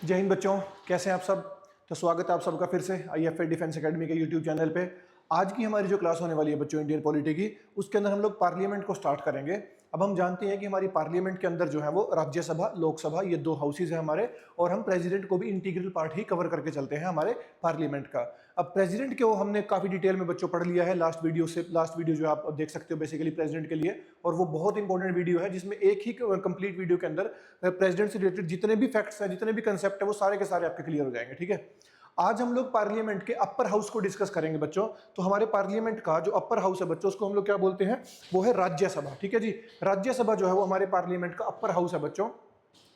जय हिंद बच्चों, कैसे हैं आप सब। तो स्वागत है आप सबका फिर से IFA डिफेंस एकेडमी के यूट्यूब चैनल पे। आज की हमारी जो क्लास होने वाली है बच्चों इंडियन पॉलिटी की, उसके अंदर हम लोग पार्लियामेंट को स्टार्ट करेंगे। अब हम जानते हैं कि हमारी पार्लियामेंट के अंदर जो है वो राज्यसभा, लोकसभा, ये दो हाउसेज हैं हमारे, और हम प्रेसिडेंट को भी इंटीग्रल पार्ट ही कवर करके चलते हैं हमारे पार्लियामेंट का। अब प्रेसिडेंट को हमने काफी डिटेल में बच्चों पढ़ लिया है लास्ट वीडियो जो आप देख सकते हो बेसिकली प्रेसिडेंट के लिए, और वो बहुत इंपॉर्टेंट वीडियो है जिसमें एक ही कंप्लीट वीडियो के अंदर प्रेसिडेंट से रिलेटेड जितने भी फैक्ट्स हैं, जितने भी कंसेप्ट है, वो सारे के सारे आपके क्लियर हो जाएंगे। ठीक है, आज हम लोग पार्लियामेंट के अपर हाउस को डिस्कस करेंगे बच्चों। तो हमारे पार्लियामेंट का जो अपर हाउस है बच्चों, उसको हम लोग क्या बोलते हैं, वो है राज्यसभा। ठीक है जी, राज्यसभा जो है वो हमारे पार्लियामेंट का अपर हाउस है बच्चों।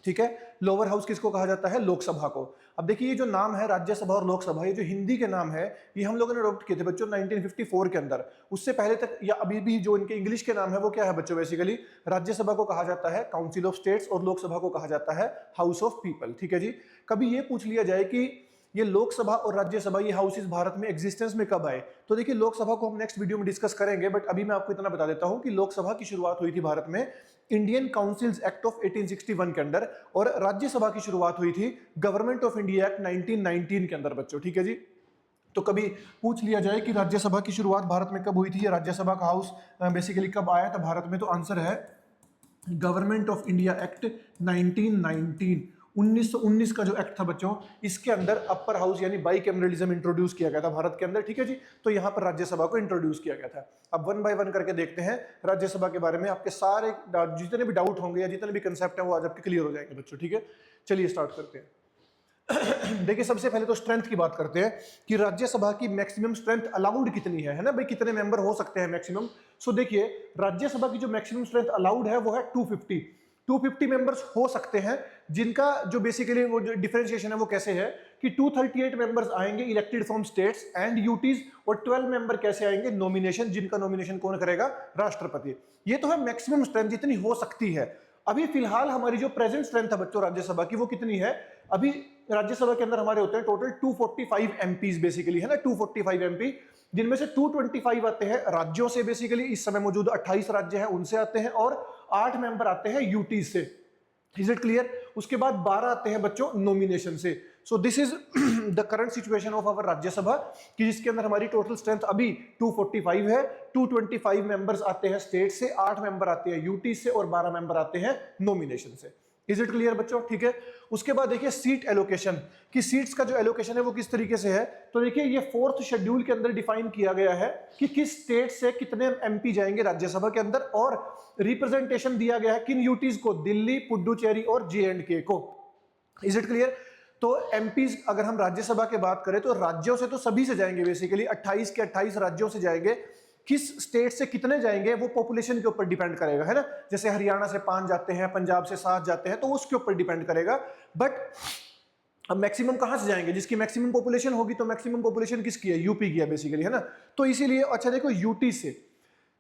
ठीक है, लोअर हाउस किसको कहा जाता है, लोकसभा को। अब देखिए ये जो नाम है राज्यसभा और लोकसभा, ये जो हिंदी के नाम है, ये हम लोगों ने अडॉप्ट किए थे बच्चों 1954 के अंदर। उससे पहले तक या अभी भी जो इनके इंग्लिश के नाम है वो क्या है बच्चों, बेसिकली राज्यसभा को कहा जाता है काउंसिल ऑफ स्टेट्स और लोकसभा को कहा जाता है हाउस ऑफ पीपल। ठीक है जी, कभी ये पूछ लिया जाए कि ये लोकसभा और राज्यसभा ये हाउसेस भारत में एग्जिस्टेंस में कब आए, तो देखिए लोकसभा को हम नेक्स्ट वीडियो में डिस्कस करेंगे, बट अभी मैं आपको इतना बता देता हूं कि लोकसभा की शुरुआत हुई थी भारत में इंडियन काउंसिल्स एक्ट ऑफ 1861 के अंदर, और राज्यसभा की शुरुआत हुई थी गवर्नमेंट ऑफ इंडिया एक्ट 1919 के अंदर बच्चों। ठीक है जी, तो कभी पूछ लिया जाए कि राज्यसभा की शुरुआत भारत में कब हुई थी, या राज्यसभा का हाउस बेसिकली कब आया था भारत में, तो आंसर है गवर्नमेंट ऑफ इंडिया एक्ट 1919। 1919 का जो एक्ट था बच्चों, इसके अंदर अपर हाउस यानी बाइकैमरलिज्म इंट्रोड्यूस किया गया था भारत के अंदर। ठीक है जी, तो यहां पर राज्यसभा को इंट्रोड्यूस किया गया था। अब वन बाय वन करके देखते हैं राज्यसभा के बारे में, आपके सारे जितने भी डाउट होंगे या जितने भी कंसेप्ट हैं वो आज आपके क्लियर हो जाएंगे बच्चों। ठीक है, चलिए स्टार्ट करते हैं। देखिए सबसे पहले तो स्ट्रेंथ की बात करते हैं कि राज्यसभा की मैक्सिमम स्ट्रेंथ अलाउड कितनी है ना भाई, कितने मेंबर हो सकते हैं मैक्सिमम। सो देखिए राज्यसभा की जो मैक्सिमम स्ट्रेंथ अलाउड है वो है 250 मेंबर्स हो सकते हैं, जिनका जो बेसिकली वो जो डिफरेंशिएशन है वो कैसे है कि 238 मेंबर्स आएंगे elected from states and UTs, और 12 मेंबर कैसे आएंगे, नॉमिनेशन, जिनका नॉमिनेशन कौन करेगा, राष्ट्रपति। ये तो है मैक्सिमम स्ट्रेंथ जितनी हो सकती है। अभी फिलहाल हमारी जो प्रेजेंट स्ट्रेंथ है बच्चों राज्यसभा की वो कितनी है, अभी राज्यसभा के अंदर हमारे होते हैं टोटल 245 एमपीज बेसिकली, है ना, 245 एमपी, जिनमें से 225 आते हैं राज्यों से, बेसिकली इस समय मौजूद 28 राज्य हैं उनसे आते हैं, और 8 मेंबर आते हैं यूटी से। Is it clear. उसके बाद 12 आते हैं बच्चों नॉमिनेशन से। So this is the current situation of our Rajya Sabha, कि जिसके अंदर हमारी टोटल स्ट्रेंथ अभी 245 है। 225 मेंबर्स आते हैं स्टेट से, 8 मेंबर आते हैं यूटी से, और 12 मेंबर आते हैं नॉमिनेशन से। इज इट क्लियर बच्चों। ठीक है, उसके बाद देखिए सीट एलोकेशन, कि सीट्स का जो एलोकेशन है वो किस तरीके से है, तो देखिए ये 4th शेड्यूल के अंदर डिफाइन किया गया है कि किस स्टेट से कितने एमपी जाएंगे राज्यसभा के अंदर, और रिप्रेजेंटेशन दिया गया है किन यूटीज को, दिल्ली, पुडुचेरी और JNK को। Is it clear. तो एमपीज अगर हम राज्यसभा की बात करें तो राज्यों से तो सभी से जाएंगे बेसिकली, 28 के 28 राज्यों से जाएंगे। किस स्टेट से कितने जाएंगे वो पॉपुलेशन के ऊपर डिपेंड करेगा, है ना। जैसे हरियाणा से 5 जाते हैं, पंजाब से 7 जाते हैं, तो उसके ऊपर डिपेंड करेगा। बट अब मैक्सिमम कहां से जाएंगे, जिसकी मैक्सिमम पॉपुलेशन होगी, तो मैक्सिमम पॉपुलेशन किसकी है, यूपी की है बेसिकली, है ना। तो इसीलिए अच्छा देखो यूटी से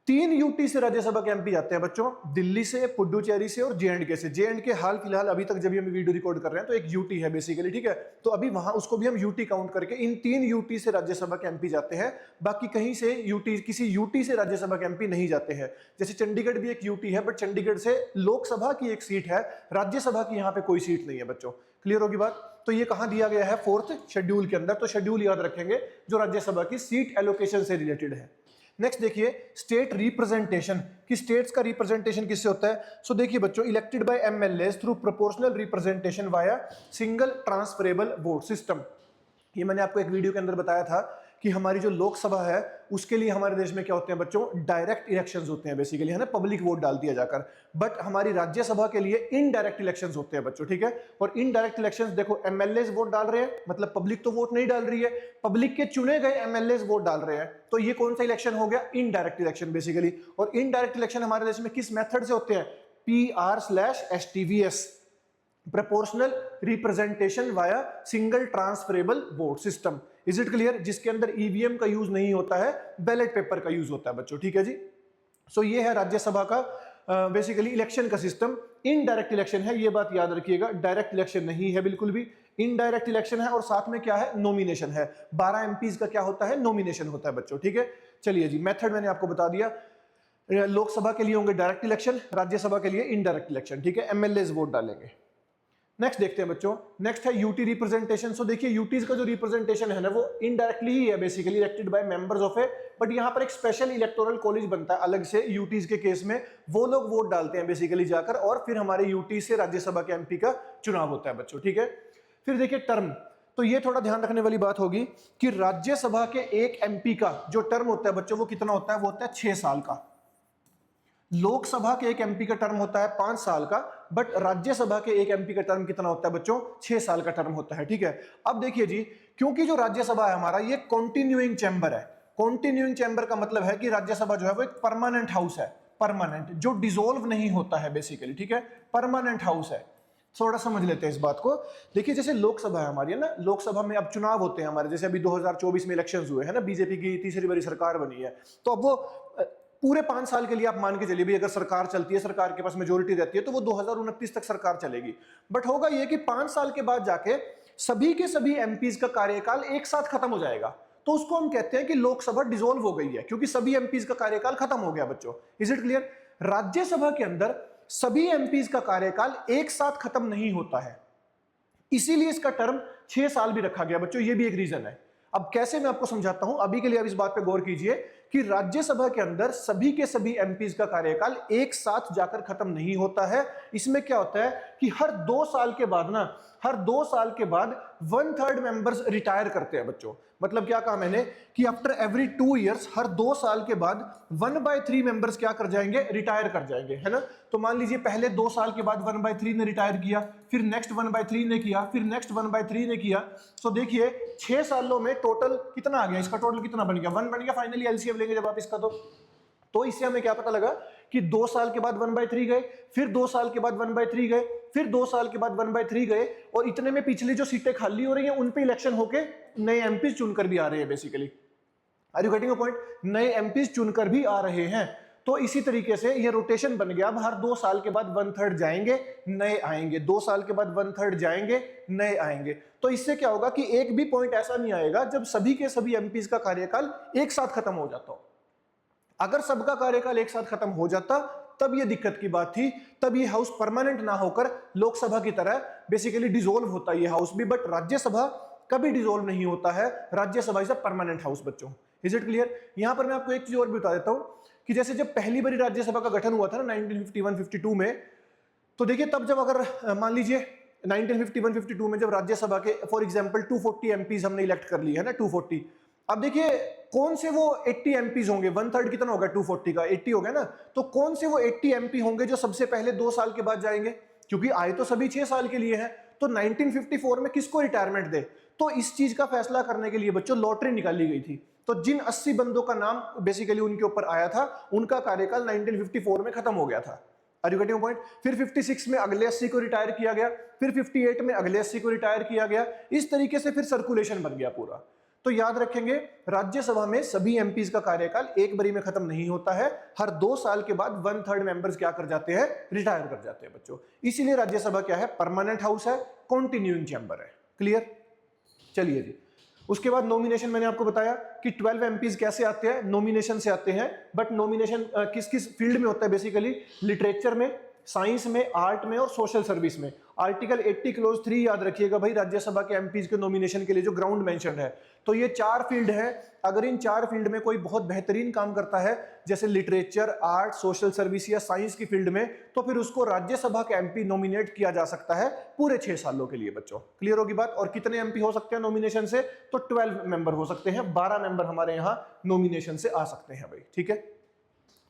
3 यूटी से राज्यसभा के एमपी जाते हैं बच्चों, दिल्ली से, पुडुचेरी से और JNK से। JNK हाल फिलहाल अभी तक जब हम वीडियो रिकॉर्ड कर रहे हैं तो एक यूटी है बेसिकली, ठीक है। तो अभी वहां उसको भी हम यूटी काउंट करके इन 3 यूटी से राज्यसभा के एमपी जाते हैं। बाकी कहीं से यूटी, किसी यूटी से राज्यसभा के एमपी नहीं जाते हैं। जैसे चंडीगढ़ भी एक यूटी है, बट चंडीगढ़ से लोकसभा की एक सीट है, राज्यसभा की यहाँ पे कोई सीट नहीं है बच्चों। क्लियर होगी बात। तो ये कहां दिया गया है, 4th शेड्यूल के अंदर। तो शेड्यूल याद रखेंगे जो राज्यसभा की सीट एलोकेशन से रिलेटेड है। नेक्स्ट देखिए स्टेट रिप्रेजेंटेशन, कि स्टेट्स का रिप्रेजेंटेशन किससे होता है। सो देखिए बच्चों, elected by MLAs through proportional representation via single transferable vote system. ये मैंने आपको एक वीडियो के अंदर बताया था कि हमारी जो लोकसभा है उसके लिए हमारे देश में क्या होते हैं बच्चों, डायरेक्ट इलेक्शंस होते हैं बेसिकली, है ना, पब्लिक वोट डाल दिया जाकर। बट हमारी राज्यसभा के लिए इनडायरेक्ट इलेक्शंस होते हैं बच्चों, ठीक है। और इनडायरेक्ट इलेक्शंस देखो, MLAs वोट डाल रहे हैं, मतलब पब्लिक तो वोट नहीं डाल रही है, पब्लिक के चुने गए MLAs वोट डाल रहे हैं। तो ये कौन सा इलेक्शन हो गया, इनडायरेक्ट इलेक्शन बेसिकली। और इनडायरेक्ट इलेक्शन हमारे देश में किस मेथड से होते हैं, PR/STVS, proportional representation via single transferable vote system. Is it clear. जिसके अंदर EVM का यूज नहीं होता है, बैलेट पेपर का यूज होता है बच्चों, ठीक है जी। सो ये है राज्यसभा का बेसिकली इलेक्शन का सिस्टम। इनडायरेक्ट इलेक्शन है, ये बात याद रखिएगा, डायरेक्ट इलेक्शन नहीं है बिल्कुल भी, इनडायरेक्ट इलेक्शन है। और साथ में क्या है, नॉमिनेशन है। 12 एमपीज का क्या होता है, नॉमिनेशन होता है बच्चों, ठीक है। चलिए जी, मेथड मैंने आपको बता दिया। लोकसभा के लिए होंगे डायरेक्ट इलेक्शन, राज्यसभा के लिए इनडायरेक्ट इलेक्शन, ठीक है। MLAs वोट डालेंगे। नेक्स्ट देखते हैं बच्चों, नेक्स्ट है यूटी रिप्रेजेंटेशन। सो देखिए यूटीज का जो रिप्रेजेंटेशन है ना वो इनडायरेक्टली ही है basically elected by members of A, but यहाँ पर एक स्पेशल इलेक्टोरल कॉलेज बनता है अलग से यूटीज के केस में, वो लोग वोट डालते हैं बेसिकली जाकर और फिर हमारे यूटी से राज्यसभा के एमपी का चुनाव होता है बच्चों, ठीक है। फिर देखिए टर्म, तो ये थोड़ा ध्यान रखने वाली बात होगी कि राज्यसभा के एक एमपी का जो टर्म होता है बच्चों वो कितना होता है, वो होता है 6 साल का। लोकसभा के एक एमपी का टर्म होता है 5 साल का, बट राज्यसभा के एक एमपी का टर्म कितना होता है बच्चों, 6 साल का टर्म होता है, ठीक है। अब देखिए जी, क्योंकि जो राज्यसभा है हमारा ये कॉन्टिन्यूइंग चैम्बर है। कॉन्टिन्यूइंग चैम्बर का मतलब है कि राज्यसभा जो है वो एक परमानेंट हाउस है, परमानेंट, जो डिसॉल्व नहीं होता है बेसिकली, ठीक है, परमानेंट हाउस है। थोड़ा समझ लेते हैं इस बात को। देखिए जैसे लोकसभा है हमारी, है ना, लोकसभा में अब चुनाव होते हैं हमारे, जैसे अभी 2024 में इलेक्शंस हुए हैं ना, बीजेपी की तीसरी बड़ी सरकार बनी है, तो अब वो पूरे 5 साल के लिए आप मान के चलिए भी अगर सरकार चलती है, सरकार के पास मेजोरिटी रहती है, तो वो 2029 तक सरकार चलेगी। बट होगा ये कि 5 साल के बाद जाके सभी के सभी एमपीज का कार्यकाल एक साथ खत्म हो जाएगा, तो उसको हम कहते हैं कि लोकसभा डिसॉल्व हो गई है, क्योंकि सभी एमपीज का कार्यकाल खत्म हो गया बच्चों। Is it clear? राज्यसभा के अंदर सभी एमपीज का कार्यकाल एक साथ खत्म नहीं होता है, इसीलिए इसका टर्म 6 साल भी रखा गया बच्चों, ये भी एक रीजन है। अब कैसे, मैं आपको समझाता हूं, अभी के लिए आप इस बात पे गौर कीजिए कि राज्यसभा के अंदर सभी के सभी एमपीज का कार्यकाल एक साथ जाकर खत्म नहीं होता है। इसमें क्या होता है कि हर 2 साल के बाद ना, हर 2 साल के बाद 1/3 मेंबर्स रिटायर करते हैं बच्चों। मतलब क्या कहा मैंने कि आफ्टर एवरी 2 इयर्स, हर 2 साल के बाद 1/3 मेंबर्स क्या कर जाएंगे, रिटायर कर जाएंगे, है ना। तो मान लीजिए पहले 2 साल के बाद 1/3 ने रिटायर किया, फिर नेक्स्ट 1/3 ने किया, फिर नेक्स्ट 1/3 ने किया। तो देखिए 6 सालों में टोटल कितना आ गया, इसका टोटल कितना बन गया, 1 बन गया। फाइनली एलसीएम लेंगे जब आप इसका, तो इससे हमें क्या पता लगा कि 2 साल के बाद 1/3 गए, फिर 2 साल के बाद 1/3 गए, फिर 2 साल के बाद 1/3 गए, और इतने में पिछली जो सीटें खाली हो रही हैं उन पे इलेक्शन होके नए एमपी चुनकर भी आ रहे हैं basically. Are you getting a point? नए एमपी चुनकर भी आ रहे हैं। तो इसी तरीके से ये रोटेशन बन गया। अब हर 2 साल के बाद 1/3 जाएंगे, नए आएंगे, 2 साल के बाद 1/3 जाएंगे, नए आएंगे। तो इससे क्या होगा कि एक भी पॉइंट ऐसा नहीं आएगा जब सभी के सभी एमपीज का कार्यकाल एक साथ खत्म हो जाता हो। अगर सबका कार्यकाल एक साथ खत्म हो जाता तब ये दिक्कत की बात थी, तब ये हाउस परमानेंट ना होकर लोकसभा की तरह बेसिकली डिसॉल्व होता ये हाउस भी। बट राज्यसभा कभी डिसॉल्व नहीं होता है, Rajya Sabha is a permanent house बच्चों। Is it clear? यहां पर मैं आपको एक चीज और भी बता देता हूं कि जैसे जब पहली बारी राज्यसभा का गठन हुआ था ना 1951-52 में, तो देखिए तब जब अगर मान लीजिए 1951-52 में जब राज्यसभा के फॉर एग्जांपल 240 एमपीज हमने इलेक्ट कर लिए है ना, 240। अब देखिए कौन से वो 80 एमपीज होंगे, 1/3 कितना होगा 240 का, 80 हो गया ना, तो कौन से वो 80 एमपी होंगे जो सबसे पहले 2 साल के बाद जाएंगे, क्योंकि आए तो सभी 6 साल के लिए हैं। तो 1954 में किसको रिटायरमेंट दे, तो इस चीज का फैसला करने के लिए बच्चों लॉटरी निकाली गई थी। तो जिन 80 बंदों का नाम बेसिकली उनके ऊपर आया था, उनका कार्यकाल 1954 में खत्म हो गया था। Are you getting point? फिर 56 में अगले 80 को रिटायर किया गया, फिर 58 में अगले 80 को रिटायर किया गया। इस तरीके से फिर सर्कुलेशन बन गया पूरा। तो याद रखेंगे राज्यसभा में सभी एमपीज का कार्यकाल एक बारी में खत्म नहीं होता है, हर 2 साल के बाद 1/3 मेंबर्स क्या कर जाते हैं, रिटायर कर जाते हैं बच्चों। इसीलिए राज्यसभा क्या है, परमानेंट हाउस है, कॉन्टिन्यूइंग चैम्बर है। क्लियर? चलिए जी, उसके बाद नॉमिनेशन मैंने आपको बताया कि 12 एमपीज कैसे आते हैं, नॉमिनेशन से आते हैं। बट नॉमिनेशन किस किस फील्ड में होता है बेसिकली, लिटरेचर में, साइंस में, आर्ट में और सोशल सर्विस में। आर्टिकल 80 क्लोज 3 याद रखिएगा भाई, राज्यसभा के एमपीज के नॉमिनेशन के लिए जो ग्राउंड मेंशन है। तो ये 4 फील्ड है। अगर इन 4 फील्ड में कोई बहुत बेहतरीन काम करता है, जैसे लिटरेचर, आर्ट, सोशल सर्विस या साइंस की फील्ड में, तो फिर उसको राज्यसभा के एमपी नॉमिनेट किया जा सकता है पूरे 6 सालों के लिए बच्चों। क्लियर होगी बात? और कितने एमपी हो सकते हैं नॉमिनेशन से, तो 12 मेंबर हो सकते हैं, 12 मेंबर हमारे यहाँ नॉमिनेशन से आ सकते हैं भाई, ठीक है।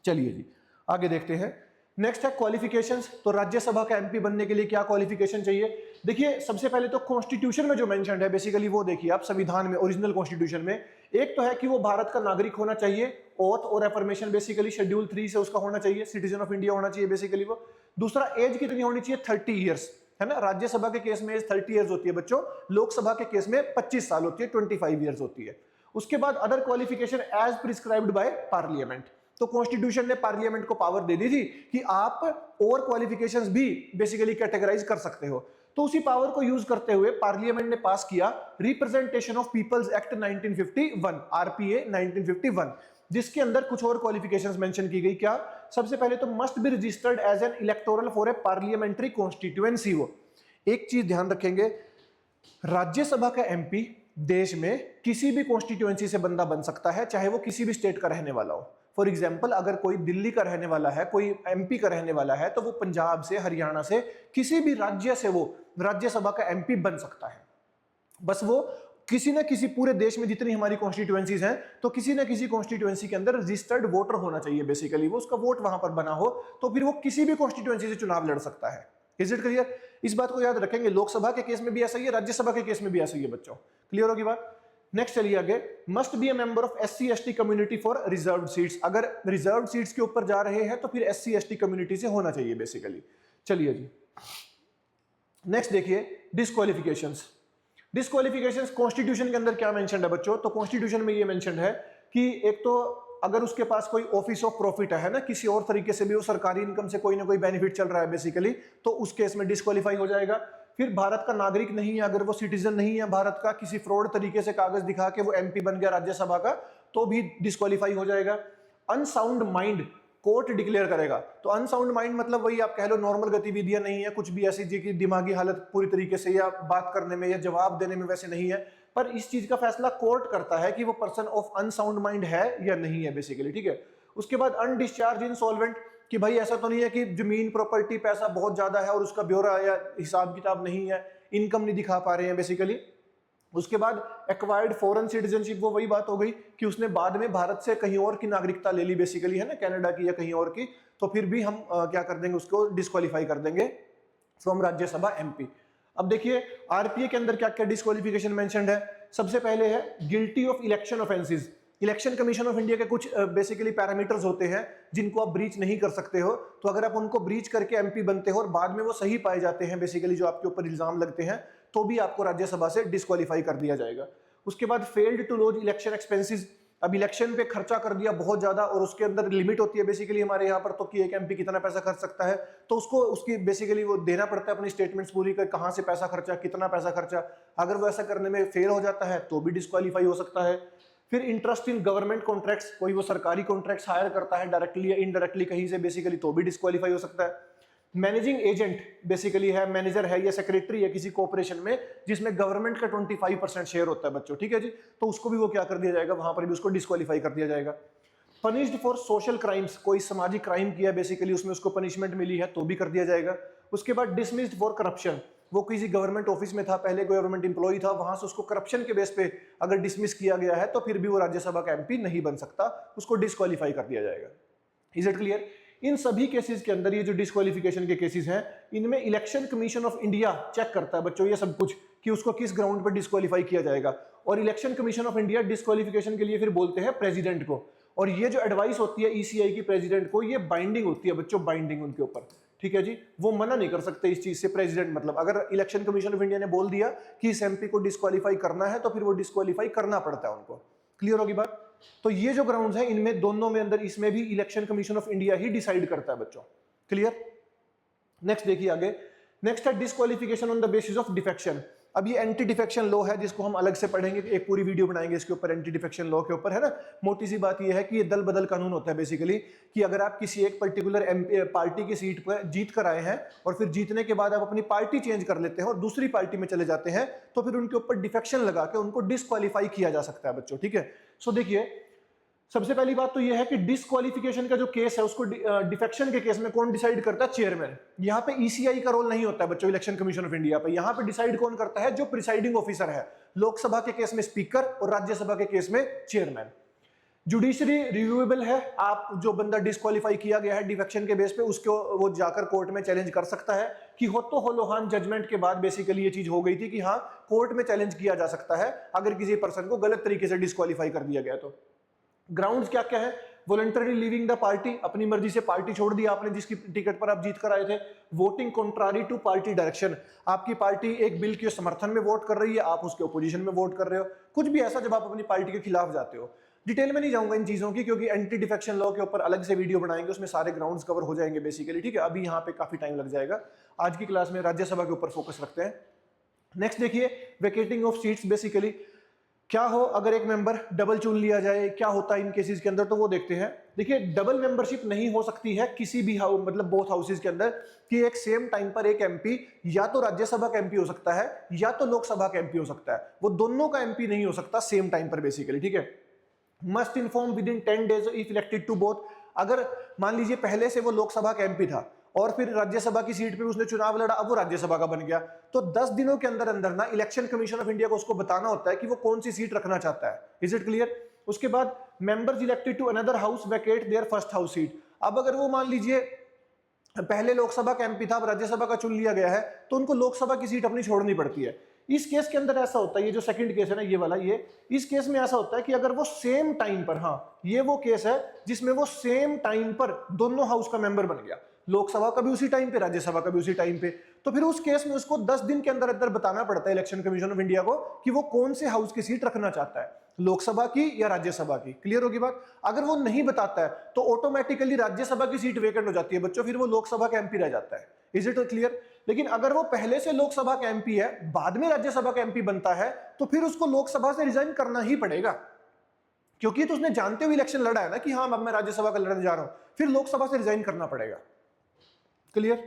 चलिए जी आगे देखते हैं। नेक्स्ट है क्वालिफिकेशंस। तो राज्यसभा का एमपी बनने के लिए क्या क्वालिफिकेशन चाहिए? देखिए सबसे पहले तो कॉन्स्टिट्यूशन में जो मेंशन्ड है बेसिकली वो देखिए आप, संविधान में, ओरिजिनल कॉन्स्टिट्यूशन में। एक तो है कि वो भारत का नागरिक होना चाहिए, ओथ और एफर्मेशन बेसिकली शेड्यूल 3 से उसका होना चाहिए, सिटीजन ऑफ इंडिया होना चाहिए बेसिकली वो। दूसरा एज कितनी होनी चाहिए, 30 ईयर्स, है ना। राज्यसभा के केस में एज 30 ईयर्स होती है बच्चों, लोकसभा के केस में 25 साल होती है, 25 ईयर्स होती है। उसके बाद other qualification as prescribed by parliament. तो कॉन्स्टिट्यूशन ने पार्लियामेंट को पावर दे दी थी कि आप और क्वालिफिकेशंस भी बेसिकली कैटेगराइज कर सकते हो। तो उसी पावर को यूज करते हुए पार्लियामेंट ने पास किया representation of peoples act 1951, RPA 1951, जिसके अंदर कुछ और क्वालिफिकेशंस मेंशन की गई। क्या? सबसे पहले तो must be registered as an electoral for a parliamentary constituency. वो एक चीज ध्यान रखेंगे, राज्यसभा का एमपी देश में किसी भी कॉन्स्टिट्यूएंसी से बंदा बन सकता है, चाहे वो किसी भी स्टेट का रहने वाला हो। फॉर एग्जाम्पल, अगर कोई दिल्ली का रहने वाला है, कोई एमपी का रहने वाला है, तो वो पंजाब से, हरियाणा से, किसी भी राज्य से वो राज्यसभा का एमपी बन सकता है। बस वो किसी ना किसी, पूरे देश में जितनी हमारी कॉन्स्टिट्यूएंसीज हैं, तो किसी ना किसी कॉन्स्टिट्यूएंसी के अंदर रजिस्टर्ड वोटर होना चाहिए। बेसिकली वो, उसका वोट वहां पर बना हो, तो फिर वो किसी भी कॉन्स्टिट्यूएंसी से चुनाव लड़ सकता है। Is it clear? इस बात को याद रखेंगे, लोकसभा के केस में भी ऐसा ही है, राज्यसभा के केस में भी ऐसा ही है बच्चों। क्लियर होगी बात? नेक्स्ट चलिए आगे। Must be a member of SC ST community for reserved seats. अगर रिजर्व्ड सीट्स के ऊपर जा रहे हैं तो फिर SC ST कम्युनिटी से होना चाहिए बेसिकली। चलिए जी, नेक्स्ट देखिए, डिस्क्वालिफिकेशंस। डिस्क्वालिफिकेशंस कॉन्स्टिट्यूशन के अंदर क्या मेंशन्ड है बच्चों? तो कॉन्स्टिट्यूशन में ये मेंशन्ड है कि एक तो अगर उसके पास कोई ऑफिस ऑफ प्रॉफिट है ना, किसी और तरीके से भी वो सरकारी इनकम से कोई ना कोई बेनिफिट चल रहा है बेसिकली, तो उस केस में डिस्क्वालीफाई हो जाएगा। फिर भारत का नागरिक नहीं है, अगर वो सिटीजन नहीं है भारत का, किसी फ्रॉड तरीके से कागज दिखा के वो एमपी बन गया राज्यसभा का, तो भी डिस्क्वालीफाई हो जाएगा। अनसाउंड माइंड कोर्ट डिक्लेयर करेगा। तो अनसाउंड माइंड मतलब वही आप कह लो, नॉर्मल गतिविधियां नहीं है, कुछ भी ऐसी जी की दिमागी हालत पूरी तरीके से या बात करने में या जवाब देने में वैसे नहीं है, पर इस चीज का फैसला कोर्ट करता है कि वो पर्सन ऑफ अनसाउंड माइंड है या नहीं है बेसिकली, ठीक है। उसके बाद अनडिस्चार्ज इंसॉल्वेंट, कि भाई ऐसा तो नहीं है कि जमीन प्रॉपर्टी पैसा बहुत ज्यादा है और उसका ब्यौरा या हिसाब किताब नहीं है, इनकम नहीं दिखा पा रहे हैं बेसिकली। उसके बाद एक्वायर्ड फॉरेन सिटीजनशिप, वो वही बात हो गई कि उसने बाद में भारत से कहीं और की नागरिकता ले ली बेसिकली, है ना, कनाडा की या कहीं और की, तो फिर भी हम क्या कर देंगे, उसको डिस्क्वालीफाई कर देंगे फ्रॉम राज्यसभा एमपी। अब देखिए आरपीए के अंदर क्या क्या डिस्क्वालिफिकेशन मेंशन्ड है। सबसे पहले है guilty of election offences. Election commission of India के कुछ बेसिकली पैरामीटर्स होते हैं जिनको आप ब्रीच नहीं कर सकते हो, तो अगर आप उनको ब्रीच करके एमपी बनते हो और बाद में वो सही पाए जाते हैं बेसिकली, जो आपके ऊपर इल्जाम लगते हैं, तो भी आपको राज्यसभा से डिस्क्वालीफाई कर दिया जाएगा। उसके बाद failed to lodge election expenses. अब इलेक्शन पे खर्चा कर दिया बहुत ज्यादा और उसके अंदर लिमिट होती है बेसिकली हमारे यहाँ पर, तो कि एक एमपी कितना पैसा खर्च सकता है, तो उसको उसकी बेसिकली वो देना पड़ता है अपनी स्टेटमेंट्स पूरी कर, कहाँ से पैसा खर्चा, कितना पैसा खर्चा। अगर वो ऐसा करने में फेल हो जाता है तो भी डिस्क्वालीफाई हो सकता है। फिर इंटरेस्ट इन गवर्नमेंट कॉन्ट्रैक्ट्स, कोई वो सरकारी कॉन्ट्रैक्ट्स हायर करता है डायरेक्टली या इनडायरेक्टली कहीं से बेसिकली, तो भी डिस्क्वालीफाई हो सकता है। मैनेजिंग एजेंट बेसिकली है, मैनेजर है या सेक्रेटरी है किसी कॉर्पोरेशन में जिसमें गवर्नमेंट का 25% शेयर होता है बच्चों, ठीक है जी, तो उसको भी वो क्या कर दिया जाएगा, वहां पर भी उसको डिस्क्वालीफाई कर दिया जाएगा। पनिश्ड फॉर सोशल क्राइम्स, कोई सामाजिक क्राइम किया बेसिकली, उसमें उसको पनिशमेंट मिली है तो भी कर दिया जाएगा। उसके बाद डिसमिस्ड फॉर करप्शन, वो किसी गवर्नमेंट ऑफिस में था, पहले गवर्नमेंट एम्प्लॉय था, वहां से उसको करप्शन के बेस पे अगर डिसमिस किया गया है तो फिर भी वो राज्यसभा का एमपी नहीं बन सकता, उसको डिस्क्वालीफाई कर दिया जाएगा। Is it clear? इन सभी केसेस के अंदर ये जो डिस्क्वालिफिकेशन के केसेस हैं, इनमें election commission of India check करता है बच्चों ये सब कुछ कि उसको किस ग्राउंड पर डिस्क्वालीफाई किया जाएगा। और election commission of India disqualification के लिए फिर बोलते हैं प्रेसिडेंट को, और ये जो एडवाइस होती है ईसीआई की प्रेसिडेंट को, ये बाइंडिंग होती है बच्चों, बाइंडिंग उनके ऊपर, ठीक है जी, वो मना नहीं कर सकते इस चीज से प्रेसिडेंट। मतलब अगर इलेक्शन कमीशन ऑफ इंडिया ने बोल दिया कि इस एमपी को डिस्क्वालीफाई करना है तो फिर वो डिस्क्वालीफाई करना पड़ता है उनको। क्लियर होगी बात? तो ये जो ग्राउंड्स हैं, इनमें दोनों में अंदर, इसमें भी election commission of India he decide करता है बच्चों। क्लियर? नेक्स्ट देखिए आगे। नेक्स्ट है disqualification on the basis of defection. अब ये एंटी डिफेक्शन लॉ है जिसको हम अलग से पढ़ेंगे, एक पूरी वीडियो बनाएंगे इसके ऊपर, एंटी डिफेक्शन लॉ के ऊपर, है ना। मोटी सी बात ये है कि ये दल बदल कानून होता है बेसिकली, कि अगर आप किसी एक पर्टिकुलर पार्टी की सीट पर जीत कर आए हैं और फिर जीतने के बाद आप अपनी पार्टी चेंज कर लेते हैं और दूसरी पार्टी में चले जाते हैं, तो फिर उनके ऊपर डिफेक्शन लगा के उनको डिस्क्वालीफाई किया जा सकता है बच्चों, ठीक है। सो देखिए, सबसे पहली बात तो यह है कि डिस्क्वालिफिकेशन का जो केस है उसको डिफेक्शन के केस में कौन डिसाइड करता है? चेयरमैन। यहाँ पे ईसीआई का रोल नहीं होता है बच्चों, इलेक्शन कमीशन ऑफ इंडिया पे। यहाँ पे डिसाइड कौन करता है? जो प्रिसाइडिंग ऑफिसर है। लोकसभा के केस में स्पीकर और राज्यसभा के केस में चेयरमैन। जुडिशरी रिव्यूएबल है, आप जो बंदा डिस्क्वालीफाई किया गया है डिफेक्शन के बेस पे, उसको वो जाकर कोर्ट में चैलेंज कर सकता है कि हो तो लोहान जजमेंट के बाद बेसिकली ये चीज हो गई थी कि हाँ, कोर्ट में चैलेंज किया जा सकता है अगर किसी पर्सन को गलत तरीके से डिस्क्वालीफाई कर दिया गया। तो ग्राउंड्स क्या क्या है? वॉलंटरी लीविंग द पार्टी, अपनी मर्जी से पार्टी छोड़ दी आपने जिसकी टिकट पर आप जीत कर आए थे। Voting contrary to party direction, आपकी पार्टी एक बिल के समर्थन में वोट कर रही है, आप उसके ओपोजिशन में वोट कर रहे हो, कुछ भी ऐसा जब आप अपनी पार्टी के खिलाफ जाते हो। डिटेल में नहीं जाऊंगा इन चीजों की, क्योंकि एंटी डिफेक्शन लॉ के ऊपर अलग से वीडियो बनाएंगे, उसमें सारे ग्राउंड्स कवर हो जाएंगे बेसिकली, ठीक है। अभी यहाँ पे काफी टाइम लग जाएगा, आज की क्लास में राज्यसभा के ऊपर फोकस रखते हैं। नेक्स्ट देखिए, वेकेटिंग ऑफ सीट्स। बेसिकली क्या हो अगर एक मेंबर डबल चुन लिया जाए, क्या होता है इन केसेस के अंदर, तो वो देखते हैं। देखिए डबल मेंबरशिप नहीं हो सकती है किसी भी हाउस मतलब बोथ हाउसेज के अंदर कि एक सेम टाइम पर एक एमपी या तो राज्यसभा का एमपी हो सकता है या तो लोकसभा का एमपी हो सकता है, वो दोनों का एमपी नहीं हो सकता सेम टाइम पर बेसिकली, ठीक है। Must inform within 10 days if elected to both. अगर मान लीजिए पहले से वो लोकसभा का एमपी था और फिर राज्यसभा की सीट पे उसने चुनाव लड़ा, अब वो राज्यसभा का बन गया, तो 10 दिनों के अंदर अंदर ना इलेक्शन कमीशन ऑफ इंडिया को उसको बताना होता है कि वो कौन सी सीट रखना चाहता है। Is it clear? उसके बाद members elected to another house vacate their first house seat. अब अगर वो मान लीजिए पहले लोकसभा का एमपी था, अब राज्यसभा का चुन लिया गया है, तो उनको लोकसभा की सीट अपनी छोड़नी पड़ती है। इस केस के अंदर ऐसा होता है, ये जो सेकंड केस है ना ये वाला, ये इस केस में ऐसा होता है कि अगर वो सेम टाइम पर, हाँ ये वो केस है जिसमें वो सेम टाइम पर दोनों हाउस का मेंबर बन गया, लोकसभा का भी उसी टाइम पे, राज्यसभा का भी उसी टाइम पे, तो फिर उस केस में उसको 10 दिन के अंदर अंदर बताना पड़ता है इलेक्शन कमीशन ऑफ इंडिया को कि वो कौन से हाउस की सीट रखना चाहता है, लोकसभा की या राज्यसभा की। क्लियर होगी बात? अगर वो नहीं बताता है तो ऑटोमेटिकली राज्यसभा की सीट वेकेंट हो जाती है बच्चों, फिर वो लोकसभा का एमपी रह जाता है। Is it clear? लेकिन अगर वो पहले से लोकसभा का एमपी है, बाद में राज्यसभा का एमपी बनता है, तो फिर उसको लोकसभा से रिजाइन करना ही पड़ेगा, क्योंकि तो उसने जानते हुए इलेक्शन लड़ा है ना कि हाँ अब मैं राज्यसभा का लड़ने जा रहा हूं, फिर लोकसभा से रिजाइन करना पड़ेगा। क्लियर?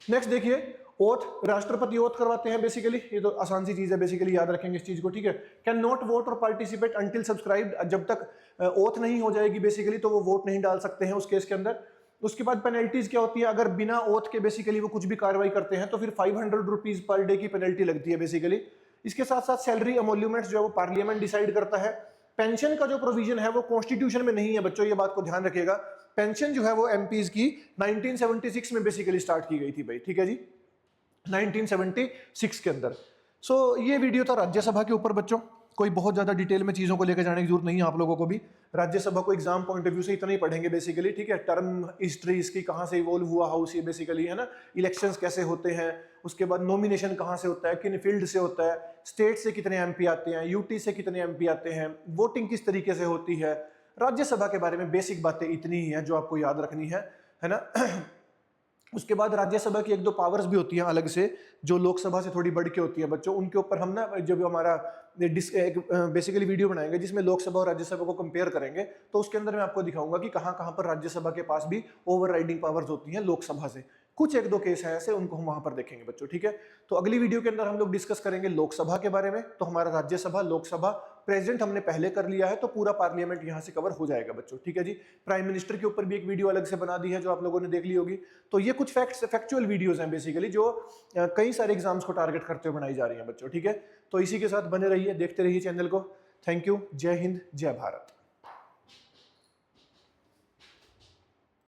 नेक्स्ट देखिए, ओथ, राष्ट्रपति ओथ करवाते हैं बेसिकली, ये तो आसान सी चीज है, बेसिकली याद रखेंगे इस चीज को, ठीक है। कैन नॉट वोट और पार्टिसिपेट अंटिल सब्सक्राइब, जब तक ओथ नहीं हो जाएगी बेसिकली तो वो वोट नहीं डाल सकते हैं उस केस के अंदर। उसके बाद पेनल्टीज क्या होती है, अगर बिना ओथ के बेसिकली वो कुछ भी कार्रवाई करते हैं तो फिर 500 रुपीज पर डे की पेनल्टी लगती है बेसिकली। इसके साथ साथ सैलरी एमोल्यूमेंट्स जो है वो पार्लियामेंट डिसाइड करता है। पेंशन का जो प्रोविजन है वो कॉन्स्टिट्यूशन में नहीं है बच्चों, ये बात को ध्यान रखिएगा। पेंशन जो है वो एमपीज की 1976 में बेसिकली स्टार्ट की गई थी भाई, ठीक है जी, 1976 के अंदर। सो ये वीडियो था राज्यसभा के ऊपर बच्चों, कोई बहुत ज्यादा डिटेल में चीजों को लेकर जाने की जरूरत नहीं है आप लोगों को भी। राज्यसभा को एग्जाम पॉइंट ऑफ व्यू से इतना ही पढ़ेंगे बेसिकली, ठीक है। टर्म हिस्ट्री इसकी कहाँ से इवॉल्व हुआ हाउस ये बेसिकली, है ना, इलेक्शंस कैसे होते हैं, उसके बाद नॉमिनेशन कहाँ से होता है, किन फील्ड से होता है, स्टेट से कितने एमपी आते हैं, यूटी से कितने एमपी आते हैं, वोटिंग किस तरीके से होती है। राज्यसभा के बारे में बेसिक बातें इतनी ही हैं जो आपको याद रखनी है ना। उसके बाद राज्यसभा की एक दो पावर्स भी होती हैं अलग से, जो लोकसभा से थोड़ी बढ़ के होती है बच्चों, उनके ऊपर हम ना जब हमारा बेसिकली वीडियो बनाएंगे जिसमें लोकसभा और राज्यसभा को कंपेयर करेंगे, तो उसके अंदर मैं आपको दिखाऊंगा कि कहां कहां पर राज्यसभा के पास भी ओवरराइडिंग पावर्स होती हैं लोकसभा से। कुछ एक दो केस है ऐसे, उनको हम वहां पर देखेंगे बच्चों, ठीक है। तो अगली वीडियो के अंदर हम लोग डिस्कस करेंगे लोकसभा के बारे में। तो हमारा राज्यसभा, लोकसभा, प्रेसिडेंट हमने पहले कर लिया है, तो पूरा पार्लियामेंट यहां से कवर हो जाएगा बच्चों, ठीक है जी। प्राइम मिनिस्टर के ऊपर भी एक वीडियो अलग से बना दी है जो आप लोगों ने देख ली होगी। तो ये कुछ फैक्चुअल वीडियोस हैं बेसिकली जो कई सारे एग्जाम्स को टारगेट करते हुए बनाई जा रही हैं बच्चों, ठीक है। तो इसी के साथ बने रहिए, देखते रहिए चैनल को। Thank you. जय हिंद, जय भारत।